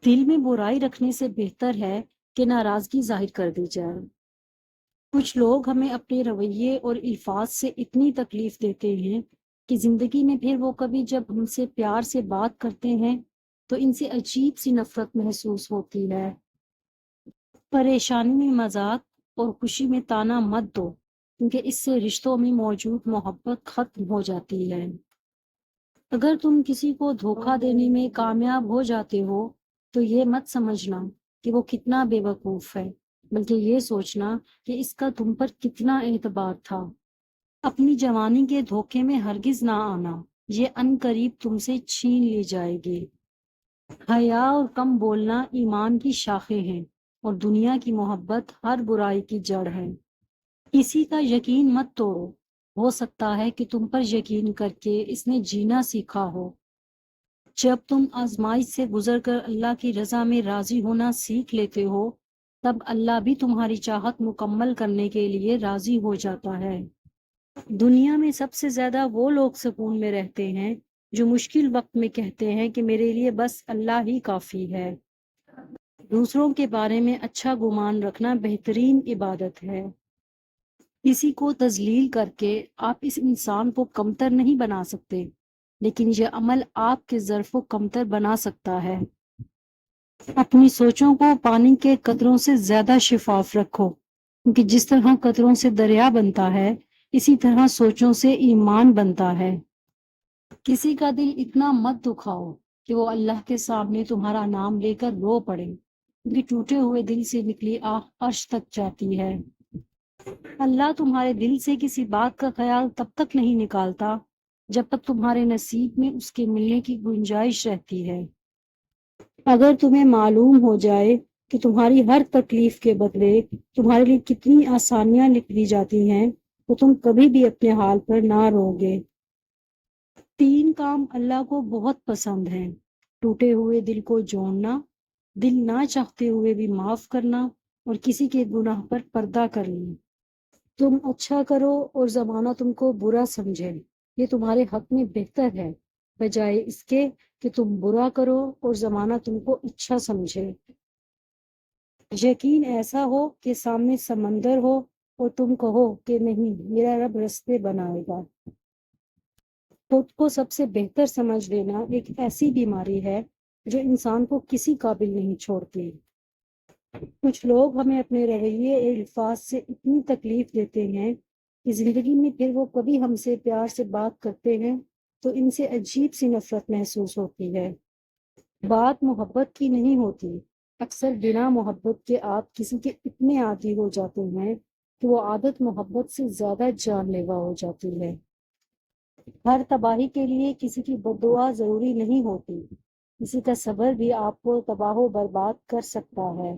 دل میں برائی رکھنے سے بہتر ہے کہ ناراضگی ظاہر کر دی جائے۔ کچھ لوگ ہمیں اپنے رویے اور الفاظ سے اتنی تکلیف دیتے ہیں کہ زندگی میں پھر وہ کبھی جب ہم سے پیار سے بات کرتے ہیں تو ان سے عجیب سی نفرت محسوس ہوتی ہے۔ پریشانی میں مذاق اور خوشی میں طعنہ مت دو، کیونکہ اس سے رشتوں میں موجود محبت ختم ہو جاتی ہے۔ اگر تم کسی کو دھوکہ دینے میں کامیاب ہو جاتے ہو تو یہ مت سمجھنا کہ وہ کتنا بے وقوف ہے، بلکہ یہ سوچنا کہ اس کا تم پر کتنا اعتبار تھا۔ اپنی جوانی کے دھوکے میں ہرگز نہ آنا، یہ ان قریب تم سے چھین لی جائے گی۔ حیا اور کم بولنا ایمان کی شاخیں ہیں، اور دنیا کی محبت ہر برائی کی جڑ ہے۔ کسی کا یقین مت توڑو، ہو سکتا ہے کہ تم پر یقین کر کے اس نے جینا سیکھا ہو۔ جب تم آزمائش سے گزر کر اللہ کی رضا میں راضی ہونا سیکھ لیتے ہو، تب اللہ بھی تمہاری چاہت مکمل کرنے کے لیے راضی ہو جاتا ہے۔ دنیا میں سب سے زیادہ وہ لوگ سکون میں رہتے ہیں جو مشکل وقت میں کہتے ہیں کہ میرے لیے بس اللہ ہی کافی ہے۔ دوسروں کے بارے میں اچھا گمان رکھنا بہترین عبادت ہے۔ کسی کو تذلیل کر کے آپ اس انسان کو کمتر نہیں بنا سکتے، لیکن یہ عمل آپ کے ظرف کو کمتر بنا سکتا ہے۔ اپنی سوچوں کو پانی کے قطروں سے زیادہ شفاف رکھو، کیونکہ جس طرح قطروں سے دریا بنتا ہے، اسی طرح سوچوں سے ایمان بنتا ہے۔ کسی کا دل اتنا مت دکھاؤ کہ وہ اللہ کے سامنے تمہارا نام لے کر رو پڑے، کیونکہ ٹوٹے ہوئے دل سے نکلی آہ عرش تک جاتی ہے۔ اللہ تمہارے دل سے کسی بات کا خیال تب تک نہیں نکالتا جب تک تمہارے نصیب میں اس کے ملنے کی گنجائش رہتی ہے۔ اگر تمہیں معلوم ہو جائے کہ تمہاری ہر تکلیف کے بدلے تمہارے لیے کتنی آسانیاں لکھ دی جاتی ہیں تو تم کبھی بھی اپنے حال پر نہ روگے۔ 3 کام اللہ کو بہت پسند ہیں: ٹوٹے ہوئے دل کو جوڑنا، دل نہ چاہتے ہوئے بھی معاف کرنا، اور کسی کے گناہ پر پردہ کرنا۔ تم اچھا کرو اور زمانہ تم کو برا سمجھے، یہ تمہارے حق میں بہتر ہے، بجائے اس کے کہ تم برا کرو اور زمانہ تم کو اچھا سمجھے۔ یقین ایسا ہو کہ سامنے سمندر ہو اور تم کہو کہ نہیں، میرا رب رستے بنائے گا۔ خود کو سب سے بہتر سمجھ لینا ایک ایسی بیماری ہے جو انسان کو کسی قابل نہیں چھوڑتی۔ کچھ لوگ ہمیں اپنے رویے اور الفاظ سے اتنی تکلیف دیتے ہیں کہ زندگی میں پھر وہ کبھی ہم سے پیار سے بات کرتے ہیں تو ان سے عجیب سی نفرت محسوس ہوتی ہے۔ بات محبت کی نہیں ہوتی، اکثر بنا محبت کے آپ کسی کے اتنے عادی ہو جاتے ہیں کہ وہ عادت محبت سے زیادہ جان لیوا ہو جاتی ہے۔ ہر تباہی کے لیے کسی کی بددعا ضروری نہیں ہوتی، کسی کا صبر بھی آپ کو تباہ و برباد کر سکتا ہے۔